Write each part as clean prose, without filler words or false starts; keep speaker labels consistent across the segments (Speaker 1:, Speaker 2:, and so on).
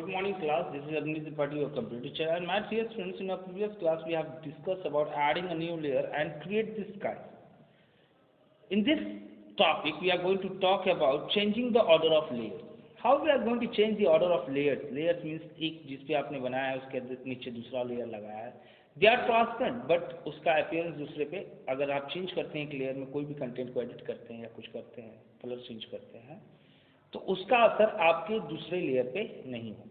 Speaker 1: Good morning class, this is Arvind Tripathi, your computer teacher, and my dear students, in our previous class we have discussed about adding a new layer and create this sky. In this topic we are going to talk about changing the order of layers. How we are going to change the order of layers? Layers means एक जिस पे आपने बनाया है उसके नीचे दूसरा layer लगाया है. They are transparent, but उसका appearance दूसरे पे अगर आप चेंज करते हैं एक लेयर में कोई भी कंटेंट को एडिट करते हैं या कुछ करते हैं, कलर चेंज करते हैं, तो उसका असर आपके दूसरे लेयर पे नहीं होगा.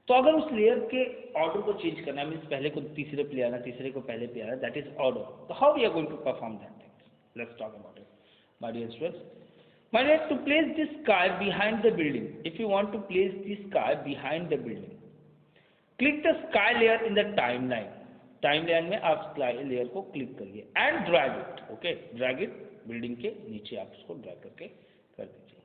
Speaker 1: तो अगर उस लेयर के ऑर्डर को चेंज करना है, मीन्स पहले को तीसरे पे ले आना, तीसरे को पहले पे आना, दैट इज ऑर्डर. तो how we are going to perform that things? Let's talk about it. My dear students, my dear, to place this sky behind the building, if you want to place this sky behind the building, click the sky layer in the timeline. Timeline में आप sky layer को click करिए and drag it. Okay, drag it building के नीचे आप इसको drag करके कर दीजिए.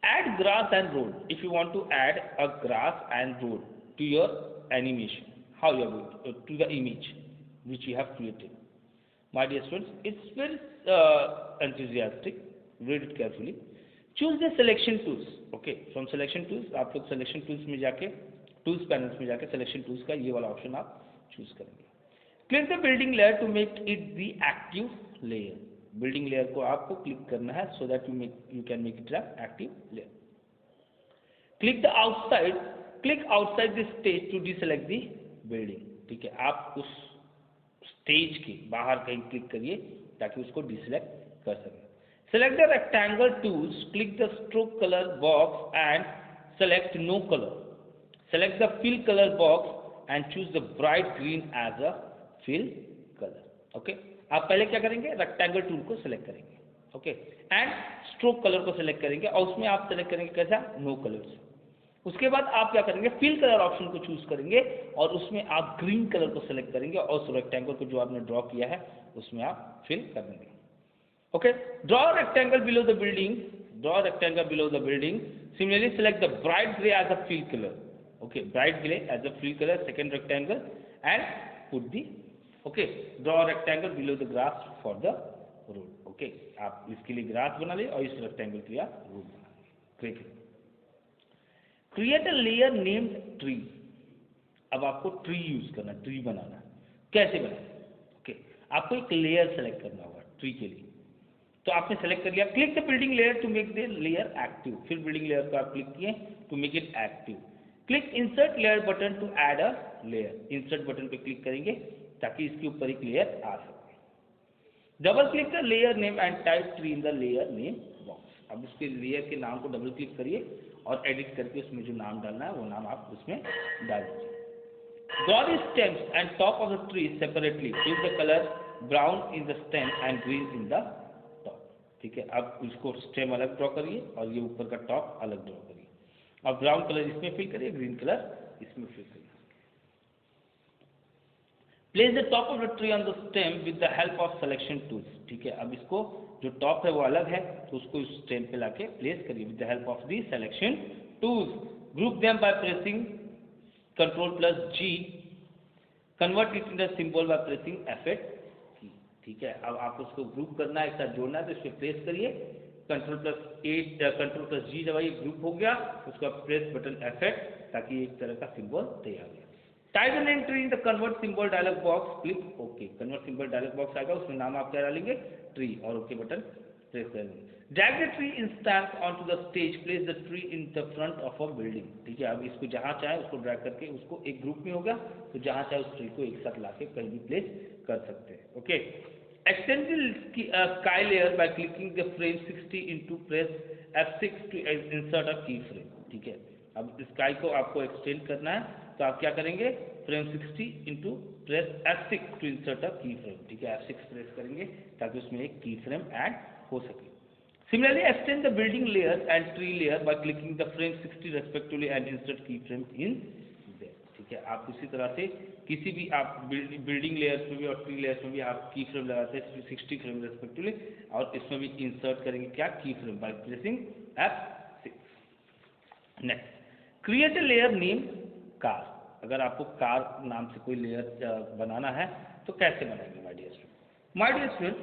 Speaker 1: Add grass and road. If you want to add a grass and road to your animation, how you are going to the image which you have created. My dear students, it's very enthusiastic. Read it carefully. Choose the selection tools. Okay, from selection tools आप लोग selection tools में जाके tools panels में जाके selection tools का ये वाला option आप चूज करेंगे. Click the building layer to make it the active layer. Building layer को आपको क्लिक करना है so that you can make it an active layer. Click outside the stage to deselect the building. ठीक है, आप उस stage के बाहर कहीं क्लिक करिए ताकि उसको डिसेलेक्ट कर सकें. Select the rectangle tools, click the stroke color box and select no color. Select the fill color box and choose the bright green as a fill color. Okay? आप पहले क्या करेंगे? रेक्टेंगल टूल को select करेंगे. Okay, and stroke colour को select करेंगे और उसमें आप सिलेक्ट करेंगे कैसा? No colours. उसके बाद आप क्या करेंगे? फिल कलर ऑप्शन को चूज करेंगे और उसमें आप ग्रीन कलर को सिलेक्ट करेंगे और उस रेक्टेंगल को जो आपने ड्रॉ किया है उसमें आप फिल कर देंगे. Okay, draw a rectangle below the building. Similarly, select the bright gray as a fill color. Okay, bright gray as a fill color, second rectangle, and put the, okay, draw a rectangle below the grass for the road. Okay, आप इसके लिए grass बना ले और इस rectangle के लिए आप road बना ले. Great. Create a layer named tree. अब आपको tree use करना, tree बनाना. कैसे बनाना? Okay, आपको एक layer select करना होगा tree के लिए. तो आपने सेलेक्ट कर लिया. Click the building layer to make the layer active. फिर बिल्डिंग लेयर को आप क्लिक किए to make it active. Click insert layer button to add a layer. Insert button पे क्लिक करेंगे ताकि इसके ऊपर एक लेयर आ सके. Double click the layer name and type tree in the layer name box. अब उसके लेयर के नाम को डबल क्लिक करिए और एडिट करके उसमें जो नाम डालना है वो नाम आप उसमें डाल दीजिए. Draw the stems and top of the tree separately. Use the colour brown in the stem and green in the. ठीक है, अब इसको स्टेम अलग ड्रॉ करिए और ये ऊपर का टॉप अलग ड्रॉ करिए. अब ब्राउन कलर इसमें फिल करिए, ग्रीन कलर इसमें फिल करिए. Place the top of the tree on the stem with the help of selection tools. ठीक है, अब इसको जो टॉप है वो अलग है तो उसको इस स्टेम पे लाके प्लेस करिए with the help of the selection tools. Group them by pressing Ctrl+G. Convert it in the symbol bye pressing F8. ठीक है, अब आप उसको ग्रुप करना है, एक साथ जोड़ना है तो इस पर प्रेस करिए. Ctrl+G दबाइए, ग्रुप हो गया. उसका प्रेस बटन F8 ताकि एक तरह का सिंबल तैयार हो. Type an entry in the convert symbol dialog box. Click okay. Convert symbol dialog box आएगा, उसमें नाम आप क्या डालेंगे? ट्री. और ओके बटन प्रेस करेंगे. Drag the tree instance onto the stage. Place the tree in the front of a building. ठीक है, अब इसको जहां चाहे उसको ड्रैग करके उसको एक ग्रुप में हो गया तो जहां चाहे उस ट्री को एक साथ लाके कहीं भी प्लेस कर सकते हैं. Okay, extend the sky layer by clicking the frame 60 into press F6 to insert a keyframe. ठीक है, अब स्काई को आपको एक्सटेंड करना है तो आप क्या करेंगे? Frame 60 into press F6 to insert a keyframe. ठीक है, F6 प्रेस करेंगे ताकि उसमें एक की फ्रेम ऐड हो सके. Similarly, extend the building layer and tree layer by clicking the frame 60 respectively and insert keyframe in there. ठीक है, आप इसी तरह से किसी भी आप बिल्डिंग लेयर्स में भी और ट्री लेयर्स में भी आप की फ्रेम लगाते हैं 60 फ्रेम रेस्पेक्टिवली और इसमें भी इंसर्ट करेंगे क्या? Key frame by pressing F6. Next, create a layer name car. अगर आपको कार नाम से कोई लेयर बनाना है तो कैसे बनाएंगे? My dear student,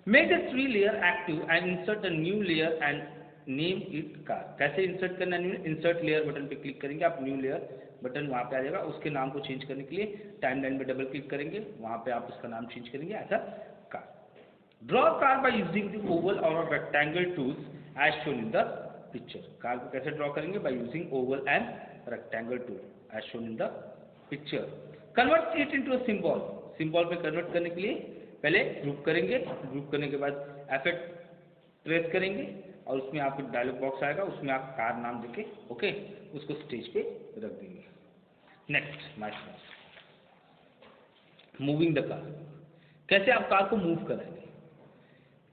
Speaker 1: make the tree layer active and insert a new layer and name it car. कैसे इंसर्ट करना है? इंसर्ट लेयर बटन पे क्लिक करेंगे आप, न्यू लेयर बटन वहाँ पे आ जाएगा। उसके नाम को चेंज करने के लिए टाइमलाइन पे डबल क्लिक करेंगे, वहाँ पे आप उसका नाम चेंज करेंगे as a car. Draw car by using the oval और rectangle tools as shown in the picture. Car को कैसे ड्रॉ करेंगे? By using oval and rectangle tool as shown in the picture. Convert it into a symbol. Symbol पे convert करने के लिए पहले group करेंगे, ग्रुप करने के बाद F8 प्रेस करेंगे और उसमें आपको डायलॉग बॉक्स आएगा, उसमें आप कार नाम देके ओके उसको स्टेज पे रख देंगे। Next my friends, moving the car. कैसे आप कार को मूव कराएंगे?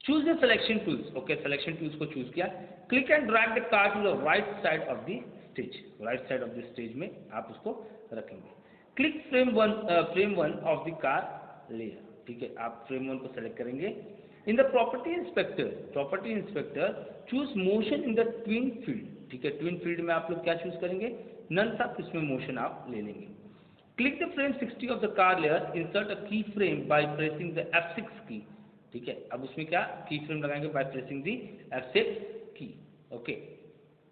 Speaker 1: Choose the selection tools. Okay, selection tools को चूज किया, click and drag the car to the right side of the stage. Right side of the stage में आप उसको रखेंगे। Click frame one of the car layer. ठीक है, आप frame one को सेलेक्ट करेंगे। In the property inspector choose motion in the twin field. ठीक है, ट्विन फील्ड में आप लोग क्या चूज करेंगे? नन सा, इसमें मोशन आप ले लेंगे। Click the frame 60 of the car layer, insert a key frame by pressing the F6 की। ठीक है, अब उसमें क्या की फ्रेम लगाएंगे? By pressing the F6 key. Okay,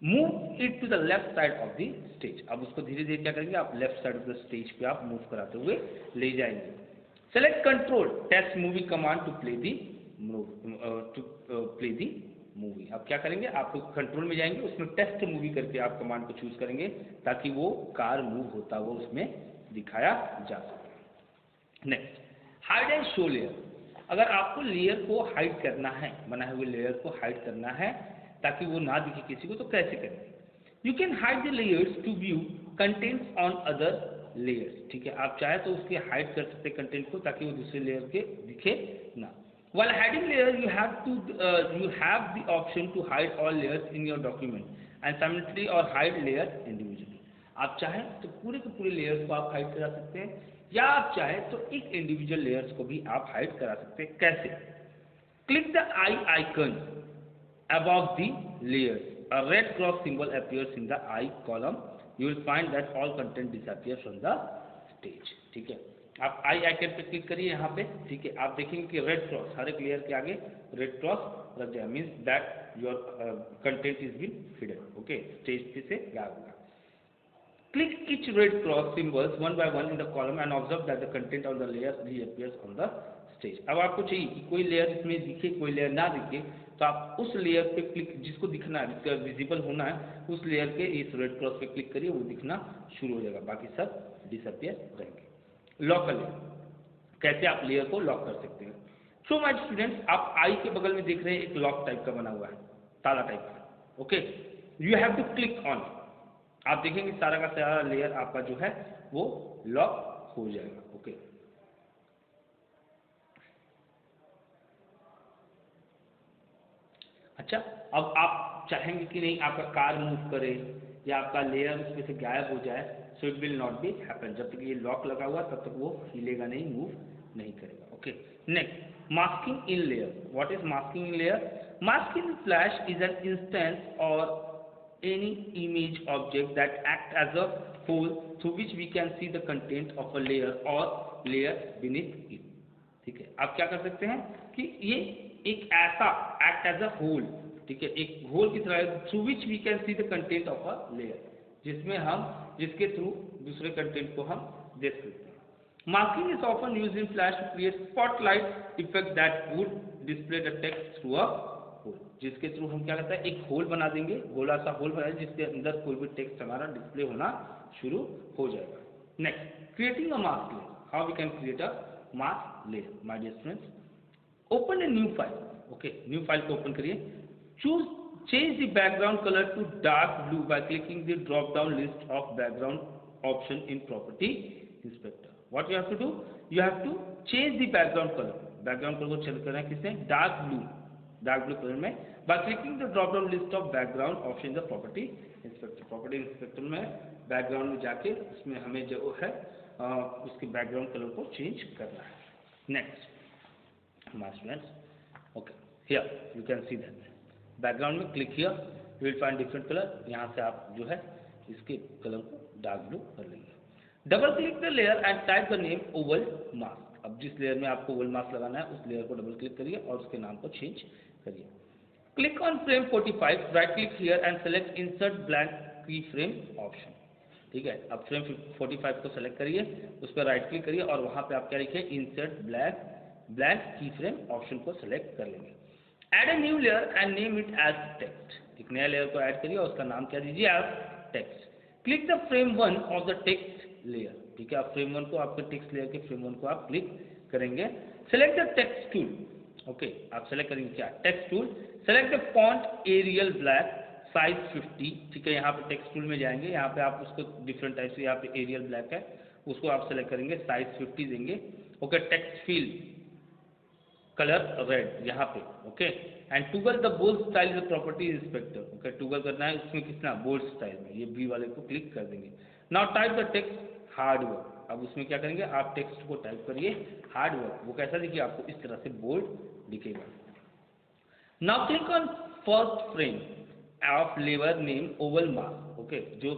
Speaker 1: move it to the left side of the stage. अब उसको धीरे धीरे क्या करेंगे? आप left side of the stage पे आप मूव कराते हुए ले जाएंगे। Select control test movie command to play the movie. अब क्या करेंगे? आप कंट्रोल में जाएंगे, उसमें टेस्ट मूवी करके आप कमांड को चूज करेंगे ताकि वो कार मूव होता हुआ उसमें दिखाया जा सके। Next, hide and show layer. अगर आपको लेयर को हाइड करना है, बनाए हुए लेयर को हाइड करना है ताकि वो ना दिखे किसी को, तो कैसे करेंगे? You can hide the layers to view contents on other layers. ठीक है, आप चाहे तो उसकी हाइड कर सकते हैं कंटेंट को ताकि वो दूसरे लेयर के दिखे ना। While hiding layer, you have the option to hide all layers in your document and simultaneously or hide layer individually. आप चाहें तो पूरे के पूरे लेयर्स को आप हाइड करा सकते हैं, या आप चाहें तो एक इंडिविजुअल लेयर्स को भी आप हाइड करा सकते हैं। कैसे? Click the I icon above the layers. A red cross symbol appears in the I column. You will find that all content disappears from the stage. ठीक है, आप आई आइकन पे क्लिक करिए यहाँ पे। ठीक है, आप देखेंगे कि रेड क्रॉस हर एक लेयर के आगे रेड क्रॉस रख जाए, means that your content is been hidden. Okay, stage पे से गायब होगा। Click each red cross symbols one by one in the column and observe that the content of the layer reappears on the stage. अब आपको चाहिए कि कोई layer इसमें दिखे, कोई लेयर ना दिखे, तो आप उस लेयर पे क्लिक, जिसको दिखना है, जिसका विजिबल होना है, उस लेयर के इस रेड क्रॉस पे क्लिक करिए, वो दिखना शुरू हो जाएगा, बाकी सब डिसअपियर रहेंगे। लॉक लेयर, कैसे आप लेयर को लॉक कर सकते हैं? सो माय स्टूडेंट्स, आप आई के बगल में देख रहे हैं एक लॉक टाइप का बना हुआ है, ताला टाइप का। Okay, you have to click on. आप देखेंगे सारा का सारा लेयर आपका जो है वो लॉक हो जाएगा। ओके, अच्छा, अब आप चाहेंगे कि नहीं आपका कार मूव करे या आपका लेयर उसमें से गायब हो जाए, so it will not be happen. जब तक ये लॉक लगा हुआ तब तक वो हिलेगा नहीं, मूव नहीं करेगा। Okay, next, masking in layer. What is masking in layer? Masking flash is an instance or any image object that acts as a hole through which we can see the content of a layer or layer beneath it. ठीक है, आप क्या कर सकते हैं कि ये एक ऐसा act as a hole, ठीक है, एक होल की तरह, through which we can see the content of a layer, जिसमें हम, जिसके थ्रू दूसरे कंटेंट को हम देख सकते हैं। Masking is often used in Flash to create spotlight effect that would display the text through a hole, जिसके थ्रू हम क्या करते हैं, एक होल बना देंगे, गोला सा होल बना देंगे जिसके अंदर कोई भी टेक्स्ट हमारा डिस्प्ले होना शुरू हो जाएगा। Next, creating a mask layer. How we can create a mask layer? My dear students, open a new file. Okay, new file को ओपन करिए। Choose change the background color to dark blue by clicking the drop down list of background option in property inspector. What you have to do? You have to change the background color. background color को change करना है किसने? dark blue colour में, by clicking the drop down list of background option in the property inspector. property inspector में background में जाके उसमें हमें जो है उसके background कलर को चेंज करना है। next, my students, okay, here you can see that background में क्लिक किया, you will find different colour. यहाँ से आप जो है इसके कलर को डार्क ब्लू कर लेंगे। Double click the layer and type the name Oval mask. अब जिस लेयर में आपको ओवल मास्क लगाना है उस लेयर को डबल क्लिक करिए और उसके नाम को चेंज करिए। Click on frame 45, right click here and select insert blank keyframe option। ठीक है, अब फ्रेम 45 को सेलेक्ट करिए, उस पर राइट क्लिक करिए और वहां पे आप क्या लिखिए, इंसर्ट ब्लैंक कीफ्रेम ऑप्शन को सेलेक्ट कर लेंगे। Add a new layer and name it as text, एक नया लेयर को ऐड करिए और उसका नाम क्या दीजिए आप, text. Click the frame 1 of the text layer, ठीक है, आप फ्रेम 1 को, आपके टेक्स्ट लेयर के फ्रेम 1 को आप क्लिक करेंगे। Select the text tool, okay, आप सेलेक्ट करेंगे क्या, text tool. Select the font Arial Black size 50, ठीक है, यहाँ पे टेक्स्ट टूल में जाएंगे, यहाँ पे आप उसको डिफरेंट टाइप से, यहाँ पे एरियल ब्लैक है उसको आप सेलेक्ट करेंगे, साइज 50 देंगे। Okay, text fill colour red यहाँ पे, okay, and toggle the bold style is property inspector, okay, toggle करना है उसमें कितना, बोल्ड स्टाइल में, ये बी वाले को क्लिक कर देंगे। Now type the text hard work, अब उसमें क्या करेंगे, आप टेक्स्ट को टाइप करिए हार्ड वर्क, वो कैसा दिखिए आपको, इस तरह से बोल्ड दिखेगा। Now click on first frame of layer name Oval mask, okay, जो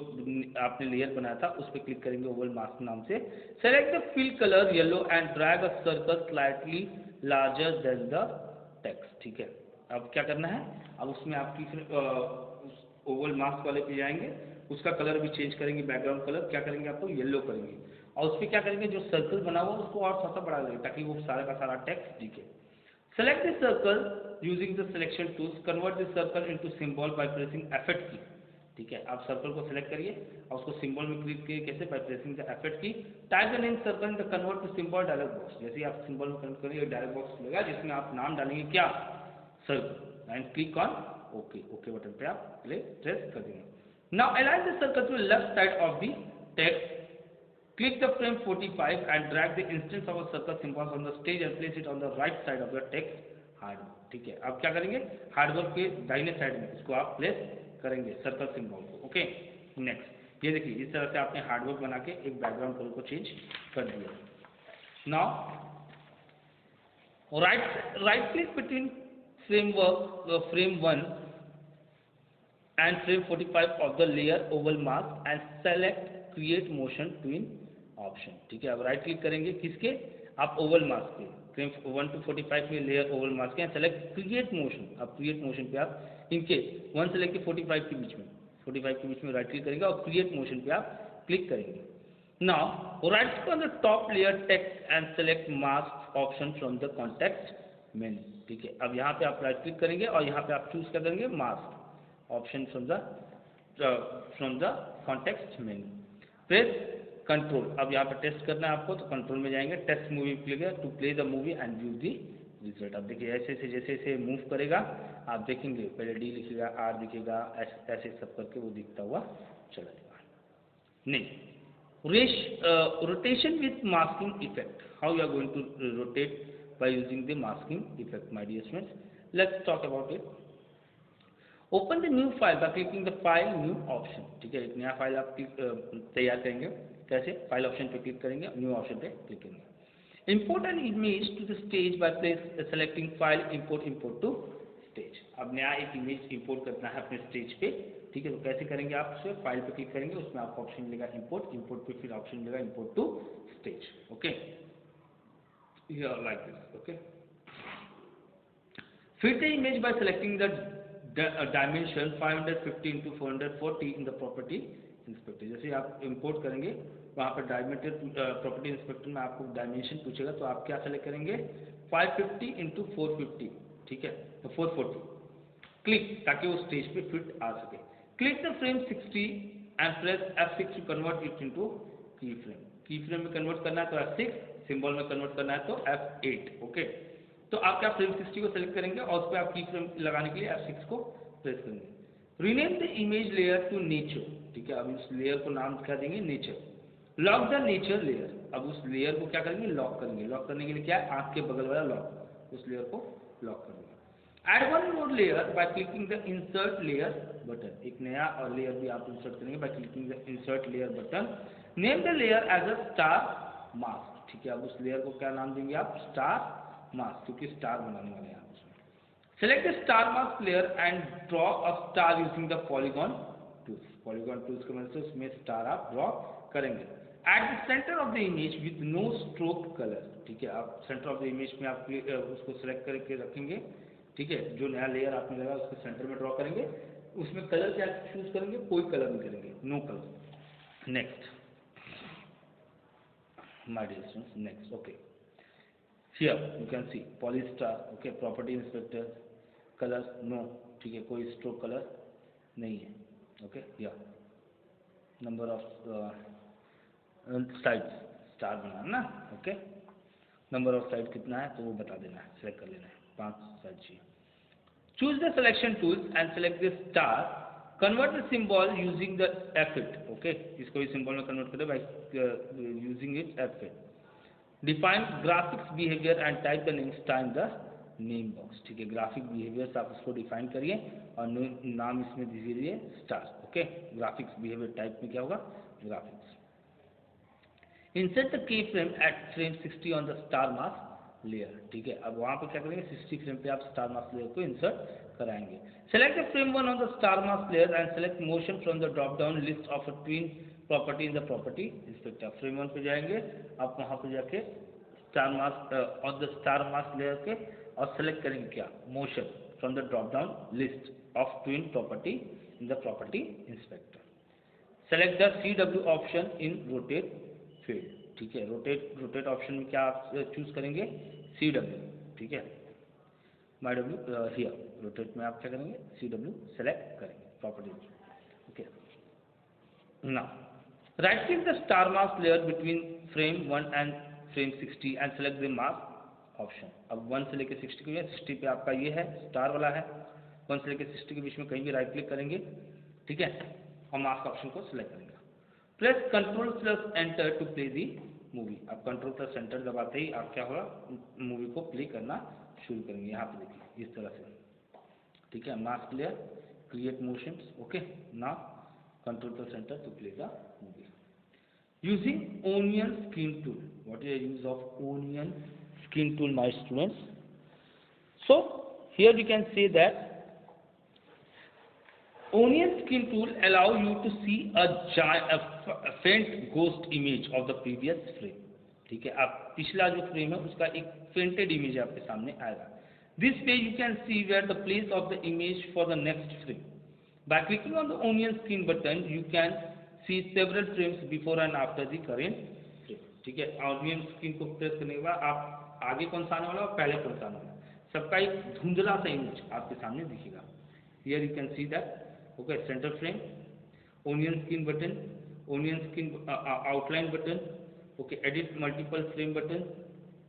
Speaker 1: आपने लेयर बनाया था उस पर क्लिक करेंगे ओवल मास्क नाम से। Select the fill colour yellow and drag a circle slightly larger than the text, ठीक है, अब क्या करना है, अब उसमें आपकी ओवल मास्क वाले पे जाएंगे, उसका कलर भी चेंज करेंगे, बैकग्राउंड कलर क्या करेंगे, आपको येलो करेंगे और उस पर क्या करेंगे, जो सर्कल बना हुआ उसको और थोड़ा सा बढ़ा देंगे ताकि वो सारा का सारा टेक्स्ट दिखे। Select the circle using the selection tools. Convert the circle into symbol by pressing F8 की, ठीक है, आप सर्कल को सिलेक्ट करिए और उसको सिंबल में क्लिक करिए, कैसे, by pressing the F8 key. Type the name circle in the convert to symbol dialog box, जैसे ही आप सिंबल में कन्वर्ट करिए डायलॉग बॉक्स खुलेगा जिसमें आप नाम डालेंगे क्या, circle, and click on okay, okay button पे आप प्रेस कर देंगे। Now align the circle to left side of the text. Click the frame 45 and drag the instance of a circle symbol on the stage and place it on the right side of the text hardware, ठीक है, अब क्या करेंगे, hard work के दाहिने side में इसको आप प्लेस करेंगे सर्कल सिंबल को, ओके। नेक्स्ट ये देखिए, इस तरह से आपने हार्डवर्क बना के एक बैकग्राउंड कलर को चेंज कर दिया। Now right click between frame 1 and frame 45 of the layer oval mask and select create motion twin option, ठीक है, अब राइट क्लिक करेंगे किसके, आप ओवल मास्क पे, फ्रेम 1 to 45 में लेयर ओवल मास्क है, सेलेक्ट क्रिएट मोशन, अब क्रिएट मोशन पे आप इनके 1 से लेके 45 के बीच में राइट क्लिक करेंगे और क्रिएट मोशन पे आप क्लिक करेंगे। Now right click on the top layer text and select mask option from the context menu, ठीक है, अब यहाँ पे आप राइट क्लिक करेंगे और यहाँ पे आप चूज कर देंगे mask option from the context menu. Press control, अब यहाँ पे टेस्ट करना है आपको तो कंट्रोल में जाएंगे, test movie click to play the movie and view the result. अब देखिए ऐसे ऐसे जैसे जैसे मूव करेगा आप देखेंगे, पहले डी लिखेगा, आर दिखेगा, ऐसे सब करके वो दिखता हुआ चला जाएगा। नहीं, rotation with masking effect, how you are going to rotate by using the masking effect my dear students, let's talk about it. Open the new file by clicking the file new option, ठीक है, एक नया file आप तैयार करेंगे, कैसे, file option पे click करेंगे, न्यू ऑप्शन पे क्लिक करेंगे। Import an image to the stage by selecting file import to stage, अब नया एक इमेज इंपोर्ट करना है अपने स्टेज पे, ठीक है, तो कैसे करेंगे, आप उसे फाइल पे क्लिक करेंगे, उसमें आपको ऑप्शन मिलेगा इंपोर्ट पे फिर ऑप्शन मिलेगा import to stage, okay, here like this, okay. Fit the image by selecting the dimension 550 into 440 in the property inspector, जैसे आप इंपोर्ट करेंगे वहाँ पर डायमीटर प्रॉपर्टी इंस्पेक्टर में आपको डायमेंशन पूछेगा तो आप क्या सेलेक्ट करेंगे, 550 into 450, ठीक है, तो 440 क्लिक, ताकि वो स्टेज पे फिट आ सके। Click the frame 60 and press F6 to convert it into key frame में कन्वर्ट करना है तो F6, सिंबल में कन्वर्ट करना है तो F8, ओके। तो आप क्या फ्रेम 60 को सेलेक्ट करेंगे और उस पर आप की फ्रेम लगाने के लिए F6 को प्रेस करेंगे। Rename the image layer to nature, ठीक है, अब इस लेयर को नाम क्या देंगे, nature. Lock the nature layer, अब उस लेयर को क्या करेंगे, लॉक करेंगे, लॉक करने के लिए क्या है, आंख के बगल वाला लॉक, उस लेयर को लॉक करेंगे। Add one more layer by clicking the insert layer button, एक नया और लेयर भी आप इंसर्ट करेंगे by clicking the insert layer button. Name the layer as a star mask, ठीक है, अब उस लेयर को क्या नाम देंगे आप, स्टार मास्क, क्योंकि स्टार बनाने वाले हैं आप उसमें। Select the star mask layer and draw a star using the polygon tools की मदद से उसमें स्टार आप ड्रॉ करेंगे। At the centre of the image with no stroke colour, ठीक है, आप सेंटर ऑफ द इमेज में आप उसको सेलेक्ट करके रखेंगे, ठीक है, जो नया लेयर आपने लगा उसको सेंटर में ड्रॉ करेंगे, उसमें कलर क्या चूज करेंगे, कोई कलर नहीं करेंगे, no colour. Next my dear students, next okay, here you can see polystar, okay, property inspector, colour no, ठीक है, कोई स्ट्रोक कलर नहीं है, ओके, या नंबर ऑफ साइड्स, स्टार बनाना ना, ओके, नंबर ऑफ साइड कितना है तो वो बता देना है, सेलेक्ट कर लेना है, 5 साइड चाहिए। Choose the selection tools and select the star, convert the symbol using the एफिट, okay, इसको इस सिंबल में कन्वर्ट करें by using it एफिट। Define graphics behaviour and type the name star in the name box, ठीक है, graphic behaviour आप उसको define करिए और नाम इसमें दीजिए star, okay, graphics behaviour type में क्या होगा, graphics. Insert the key frame eight frame 60 on the star mask layer, ठीक है, अब वहां पर क्या करेंगे, 60 फ्रेम पे आप स्टार मास्क लेयर को इंसर्ट कराएंगे। Select the frame 1 on the star mask layer and select motion from the drop down list of a twin property in the property inspector. Frame 1 पे जाएंगे, आप वहां पे जाके star mask on the star mask layer के और select करेंगे क्या, motion from the drop down list of twin property in the property inspector. Select the CW option in rotate field, ठीक है, रोटेट ऑप्शन में क्या आप चूज करेंगे, CW, ठीक है, माई डब्ल्यू हियर रोटेट में आप क्या करेंगे, CW सेलेक्ट करेंगे property, okay. Now right click the star mask layer between frame 1 and frame 60 and select the mask option. अब 1 से लेकर 60 के, 60 पे आपका ये है स्टार वाला है, 1 से लेकर 60 के बीच में कहीं भी राइट क्लिक करेंगे, ठीक है, और मास्क ऑप्शन को सिलेक्ट करेंगे। Press control plus enter to play the movie, अब कंट्रोल प्लस एंटर दबाते ही आप क्या होगा, मूवी को प्ले करना शुरू करेंगे, यहाँ पे देखिए इस तरह से, ठीक है, mask layer, create motions, okay, now control plus enter to play the movie. Using onion skin tool, what is the use of onion skin tool my students? So here you can say that Onion skin tool allow you to see a faint ghost image of the previous frame, ठीक है, आप पिछला जो frame है उसका एक fainted image आपके सामने आएगा। This way you can see where the place of the image for the next frame. By clicking on the onion skin button you can see several frames before and after the current frame, ठीक है, onion skin को press करने के बाद आप आगे कौन सा आने वाला और पहले कौन सा आने वाला, सबका एक धुंधला सा इमेज आपके सामने दिखेगा। Here you can see that, okay, center frame, onion skin button, onion skin outline button, okay, edit multiple frame button,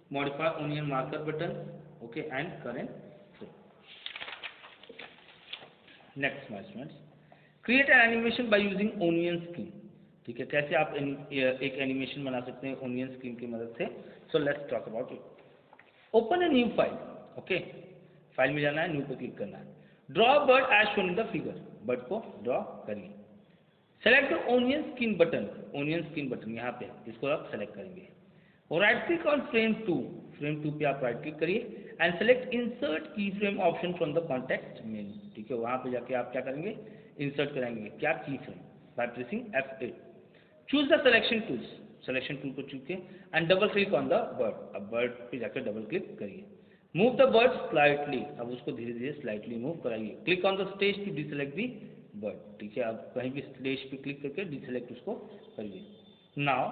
Speaker 1: modify onion marker button, okay, and current frame. Next my students, create an animation by using onion skin, ठीक है, कैसे आप एक animation बना सकते हैं onion skin की मदद से। So let's talk about it. Open a new file, okay, file में जाना है, न्यू पे क्लिक करना है। Draw bird as shown in the figure, bird को ड्रॉ करिए। Select the onion skin button, onion skin button यहाँ पे, इसको आप सेलेक्ट करेंगे और right click on frame 2, frame 2 पे आप राइट क्लिक करिए and select insert key frame option from the context menu, ठीक है, वहाँ पे जाके आप क्या करेंगे, इंसर्ट कराएंगे क्या, key frame, by pressing F8। Choose the selection tools, selection tool को चूज के and double click on the bird, अब बर्ड पे जाकर डबल क्लिक करिए। मूव द बर्ड स्लाइटली, अब उसको धीरे धीरे स्लाइटली मूव कराइए। Click on the stage to deselect the bird, ठीक है, अब कहीं भी स्टेज पे क्लिक करके डिसेलेक्ट उसको करिए। Now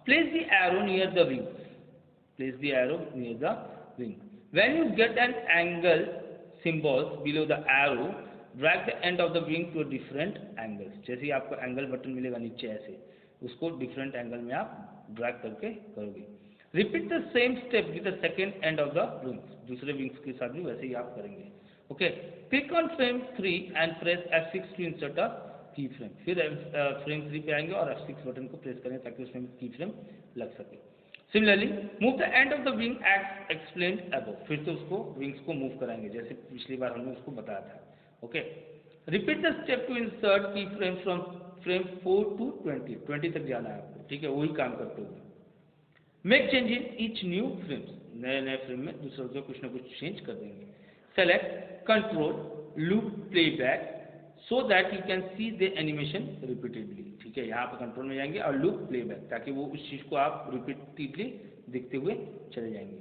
Speaker 1: place the arrow near the wing, place the arrow near the wing. When you get an angle symbols below the arrow, drag the end of the wing to different angles, जैसे ही आपको angle button मिलेगा नीचे ऐसे, उसको different angle में आप drag करके करोगे। Repeat the same step with the second end of the wings, दूसरे विंग्स के साथ भी वैसे ही आप करेंगे, okay. Click on frame 3 and press F6 to insert a key frame, फिर फ्रेम 3 पे आएंगे और F6 बटन को प्रेस करें ताकि उसमें की फ्रेम लग सके। Similarly move the end of the wing as explained above, फिर से उसको विंग्स को मूव कराएंगे जैसे पिछली बार हमने उसको बताया था, okay. Repeat the step to insert key frame from frame 4 to 20 तक जाना है आपको, ठीक है, वही काम करते हुए। Make change in each new frames, नए नए फ्रेम में दूसरे से कुछ ना कुछ चेंज कर देंगे। Select control loop playback so that you can see the animation repeatedly, ठीक है, यहाँ पर कंट्रोल में जाएंगे और लूप प्लेबैक, ताकि वो उस चीज को आप रिपीटेडली देखते हुए चले जाएंगे।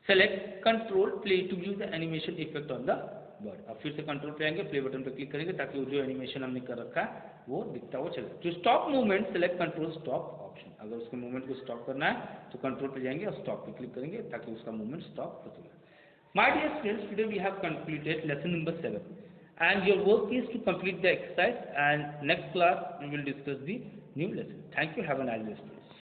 Speaker 1: Select control play to view the animation effect on the bird. अब फिर से कंट्रोल पे आएंगे, प्ले बटन पे क्लिक करेंगे ताकि वो जो एनिमेशन हमने कर रखा है वो दिखता हुआ चले। To stop movement select control stop option. अगर उसके मूवमेंट को स्टॉप करना है तो कंट्रोल पे जाएंगे और स्टॉप पे क्लिक करेंगे ताकि उसका मूवमेंट स्टॉप हो सके। My dear students, today we have completed lesson number 7 and your work is to complete the exercise, and next class we will discuss the new lesson. Thank you. Have a nice day.